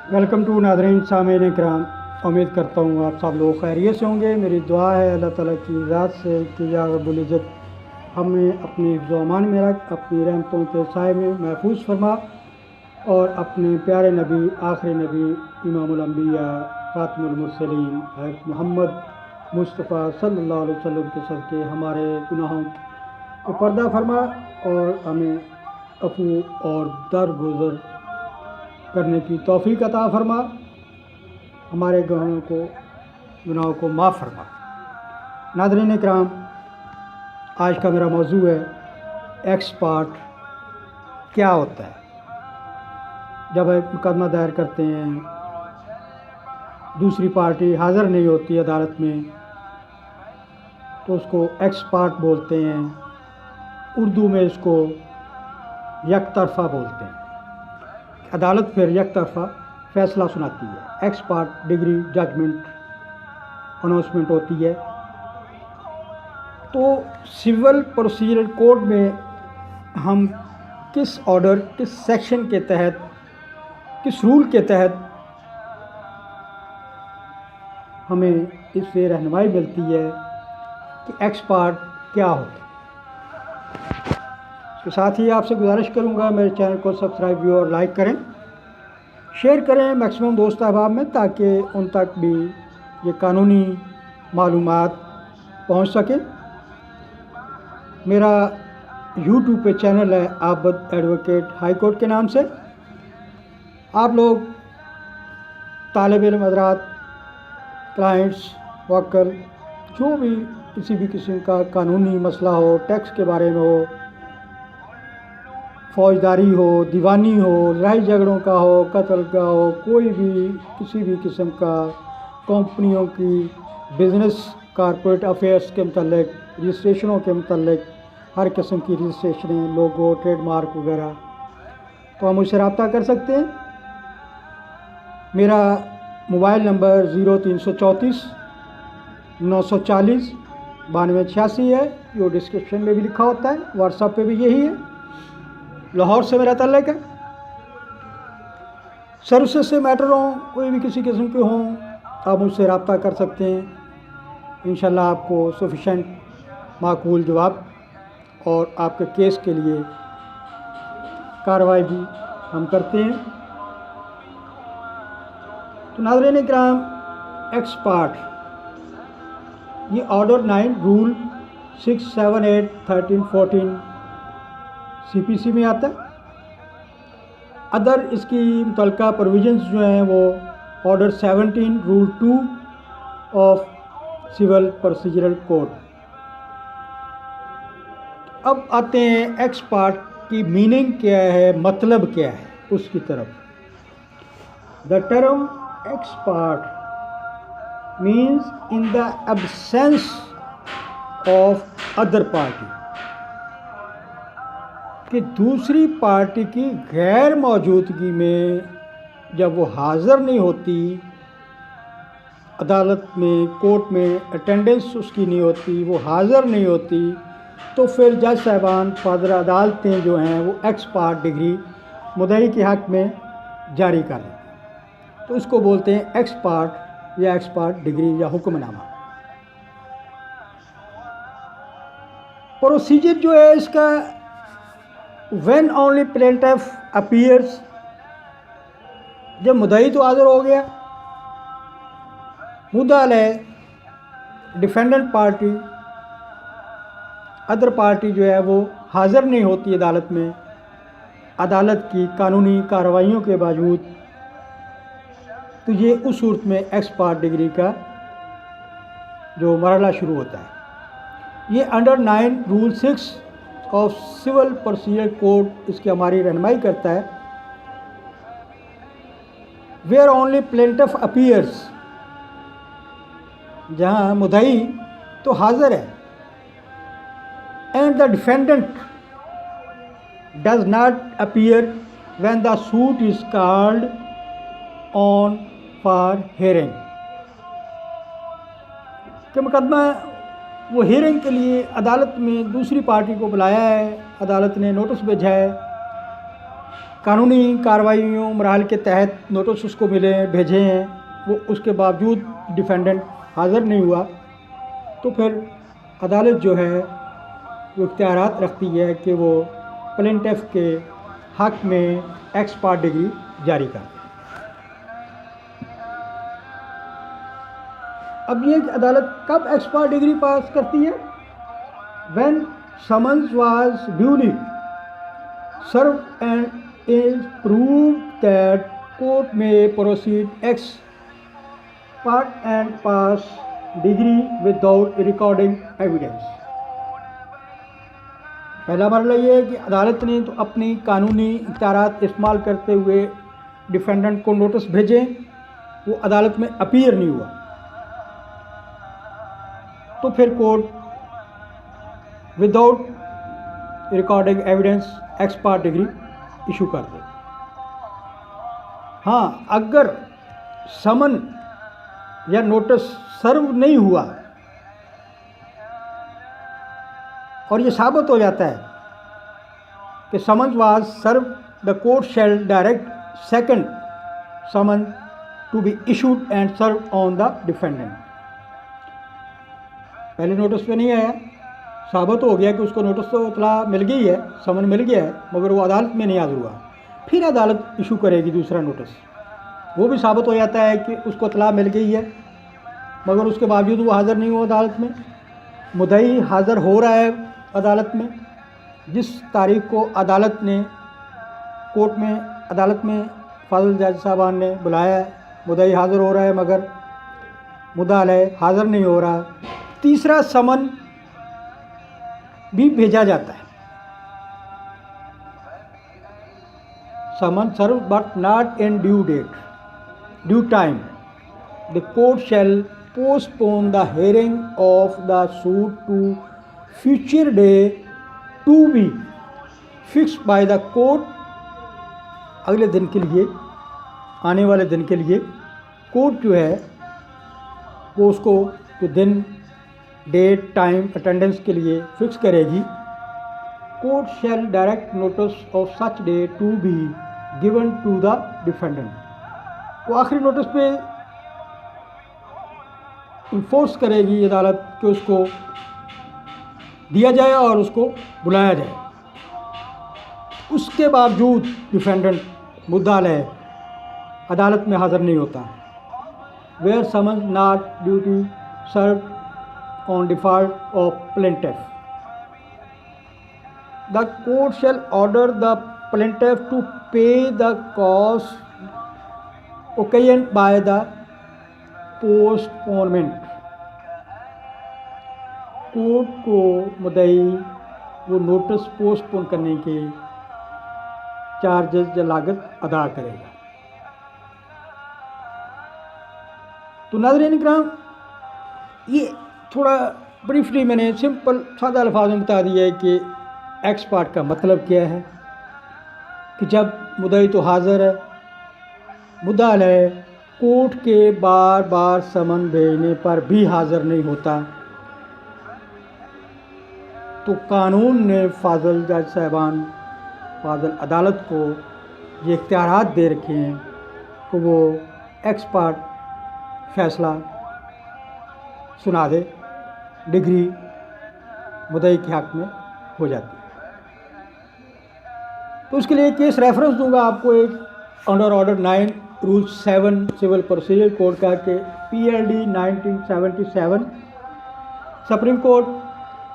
Welcome to नाज़रीन सामीन इकराम। उम्मीद करता हूँ आप सब लोग खैरियत से होंगे। मेरी दुआ है अल्लाह ताला की ज़ात से कि या रब्बुल इज़्ज़त हमें अपनी हिफ्ज़ व अमान में रख, अपनी रहमतों के साए में महफूज फरमा और अपने प्यारे नबी आखिरी नबी इमामुल अंबिया खातमुल मुरसलीन हज़रत मोहम्मद मुस्तफ़ा सल्लल्लाहु अलैहि वसल्लम के सदक़े हमारे गुनाहों को पर्दा फरमा और हमें अफ़ू और दरगुज़र करने की तौफ़ीक़ अता फरमा, हमारे गुनाहों को माफ़ फरमा। नाज़रीन इकराम, आज का मेरा मौजू है एक्स पार्ट क्या होता है। जब एक मुकदमा दायर करते हैं, दूसरी पार्टी हाज़िर नहीं होती अदालत में, तो उसको एक्स पार्ट बोलते हैं। उर्दू में इसको यकतरफ़ा बोलते हैं। अदालत फिर यकतरफ़ा फ़ैसला सुनाती है। Ex parte decree judgment announcement होती है। तो सिविल प्रोसीजरल कोड में हम किस ऑर्डर, किस सेक्शन के तहत, किस रूल के तहत हमें इससे रहनुमाई मिलती है कि एक्स पार्ट क्या होता है। इसके साथ ही आपसे गुजारिश करूंगा मेरे चैनल को सब्सक्राइब भी और लाइक करें, शेयर करें मैक्सिमम दोस्त अहबाब में, ताकि उन तक भी ये कानूनी मालूमात पहुंच सके। मेरा यूट्यूब पे चैनल है आबद एडवोकेट हाई कोर्ट के नाम से। आप लोग तालिब इल्म हज़रात, क्लाइंट्स, वक्ल, जो भी किसी भी किस्म का कानूनी मसला हो, टैक्स के बारे में हो, फौजदारी हो, दीवानी हो, लड़ाई झगड़ों का हो, कत्ल का हो, कोई भी किसी भी किस्म का कंपनियों की बिज़नेस कॉर्पोरेट अफेयर्स के मतलब, रजिस्ट्रेशनों के मतलब, हर किस्म की रजिस्ट्रेशनें, लोगो, ट्रेडमार्क वगैरह, तो हम मुझसे रब्ता कर सकते हैं। मेरा मोबाइल नंबर 0334 940 9286 है, जो डिस्क्रिप्शन में भी लिखा होता है। व्हाट्सएप पे भी यही है। लाहौर से मेरा ताल्लुक़ है। सर्विसेज से मैटर हों, कोई भी किसी किस्म के हों, आप मुझसे रब्ता कर सकते हैं। इंशाल्लाह आपको सफिशेंट माकूल जवाब और आपके केस के लिए कार्रवाई भी हम करते हैं। तो नाज़रीन इकराम, एक्स पार्ट ये ऑर्डर 9 रूल 6, 7, 8, 13, 14 CPC में आता है। अदर इसकी मुतल्लिका प्रोविजंस जो हैं वो order 17 rule 2 of civil procedural code. अब आते हैं एक्स पार्ट की मीनिंग क्या है, मतलब क्या है उसकी तरफ। The term x part means in the absence of other party, कि दूसरी पार्टी की गैर मौजूदगी में जब वो हाज़िर नहीं होती अदालत में, कोर्ट में, अटेंडेंस उसकी नहीं होती, वो हाज़िर नहीं होती, तो फिर जज साहिबान, फादर अदालतें जो हैं वो एक्स पार्ट डिग्री मुद्दई के हक़ में जारी कर देते हैं। तो इसको बोलते हैं एक्स पार्ट या एक्स पार्ट डिग्री या हुक्मनामा। प्रोसीजर जो है इसका, When only plaintiff appears, जब मुद्दई तो हाज़िर हो गया, मुद्दा अलग, डिफेंडेंट पार्टी, अदर पार्टी जो है वो हाज़िर नहीं होती अदालत में, अदालत की कानूनी कार्रवाइयों के बावजूद, तो ये उस सूरत में एक्स पार्ट डिग्री का जो मरहला शुरू होता है। ये under 9 rule 6 of civil procedure code इसकी हमारी रहनुमाई करता है। वेयर ओनली प्लेंटिफ अपीयर्स, जहाँ मुद्दई तो हाजिर है, and the defendant does not appear when the suit is called on for hearing, कि मुकदमा वो हियरिंग के लिए अदालत में दूसरी पार्टी को बुलाया है, अदालत ने नोटिस भेजा है, कानूनी कार्रवाइयों मराहल के तहत नोटिस उसको मिले हैं, भेजे हैं, वो उसके बावजूद डिफेंडेंट हाज़िर नहीं हुआ, तो फिर अदालत जो है वो इख्तियारात रखती है कि वो प्लेंटिफ के हक़ में एक्स पार्ट डिग्री जारी कर दे। अब ये अदालत कब एक्स पार्ट डिग्री पास करती है? When summons was duly serve and is proved that court में proceed ex parte and pass degree without recording evidence. पहला मरला ये है कि अदालत ने तो अपनी कानूनी इख्तियारात इस्तेमाल करते हुए डिफेंडेंट को नोटिस भेजे, वो अदालत में अपीयर नहीं हुआ, तो फिर court without recording evidence x parte degree issue कर दे। हाँ, अगर समन या नोटिस सर्व नहीं हुआ और ये साबित हो जाता है कि summon was serve, the court shall direct second summon to be issued and serve on the defendant. पहले नोटिस पे नहीं आया, साबित हो गया कि उसको नोटिस तो इतला मिल गई है, समन मिल गया है, मगर वो अदालत में नहीं हाजिर हुआ, फिर अदालत इशू करेगी दूसरा नोटिस। वो भी साबित हो जाता है कि उसको इतला मिल गई है, मगर उसके बावजूद वो हाज़िर नहीं हुआ अदालत में। मुद्दई हाज़िर हो रहा है अदालत में, जिस तारीख को अदालत ने कोर्ट में अदालत में फाजिल जज साहबान ने बुलाया है, मुद्दई हाज़िर हो रहा है मगर मुद्दाअलय हाज़िर नहीं हो रहा। तीसरा समन भी भेजा जाता है, summon serve but not in due time, the court shall postpone the hearing of the suit to future day to be fixed by the court। अगले दिन के लिए, आने वाले दिन के लिए कोर्ट जो है वो उसको जो दिन, डेट, टाइम, अटेंडेंस के लिए फिक्स करेगी। Court shall direct notice of such day to be given to the defendant. वो आखिरी नोटिस पे इन्फोर्स करेगी अदालत कि उसको दिया जाए और उसको बुलाया जाए। उसके बावजूद डिफेंडेंट मुद्दाअलय अदालत में हाज़िर नहीं होता। Where summon not duty serve on default of plaintiff, the court shall order the plaintiff to pay the cost occasioned by the postponement. Court को मुद्दई वो नोटिस पोस्टपोन करने के चार्जेस या लागत अदा करेगा। तो नाज़रीन इकराम, ये थोड़ा ब्रीफली मैंने सिंपल सादा अल्फाज में बता दिया है कि एक्स पार्ट का मतलब क्या है, कि जब मुद्दई तो हाज़िर है, मुद्दाअलय कोर्ट के बार बार समन भेजने पर भी हाज़िर नहीं होता, तो कानून ने फाजिल जज साहबान, फाजिल अदालत को ये इख्तियारात दे रखे हैं कि वो एक्स पार्ट फ़ैसला सुना दे, डिग्री मुद्दई के हक़ में हो जाती है। तो उसके लिए केस रेफरेंस दूंगा आपको, एक under order 9 rule 7 civil procedure code का के PLD 1977 supreme court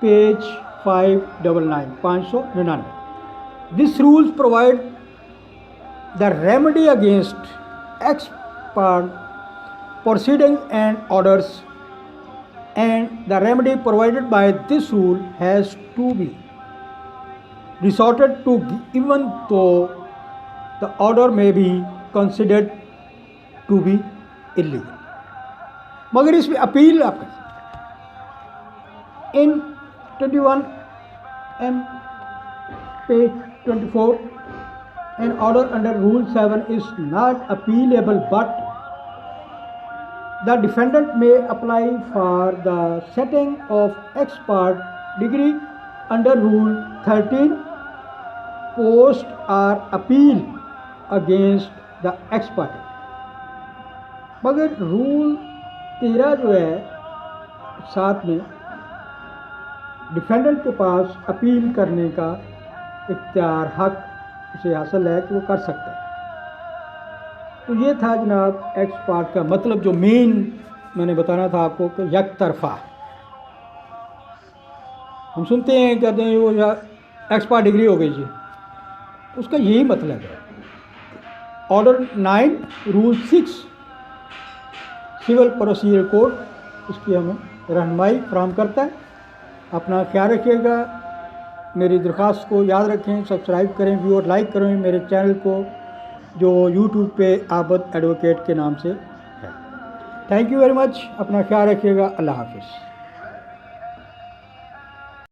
page 599। This rules provide the remedy against ex parte proceeding and orders, and the remedy provided by this rule has to be resorted to even though the order may be considered to be illegal। मगर इसमें appeal आप इन 21 and page 24, an order under Rule 7 is not appealable, but the defendant may apply for the setting of ex parte degree under Rule 13 post or appeal against the x party. मगर rule 13 जो है साथ में defendant के पास appeal करने का इख्तियार हक उसे हासिल है कि वो कर सकता है। तो ये था जनाब एक्स पार्ट का मतलब, जो मेन मैंने बताना था आपको कि एक तरफा। हम सुनते हैं कहते हैं वो एक्स पार्ट डिग्री हो गई जी, उसका यही मतलब है। Order 9 rule 6 civil procedure code उसकी हमें रहनुमाई फराहम करता है। अपना ख्याल रखिएगा, मेरी दरख्वास्त को याद रखें, सब्सक्राइब करें, व्यू और लाइक करें मेरे चैनल को जो यूट्यूब पे आबद एडवोकेट के नाम से है। थैंक यू वेरी मच, अपना ख्याल रखिएगा, अल्लाह हाफिज़।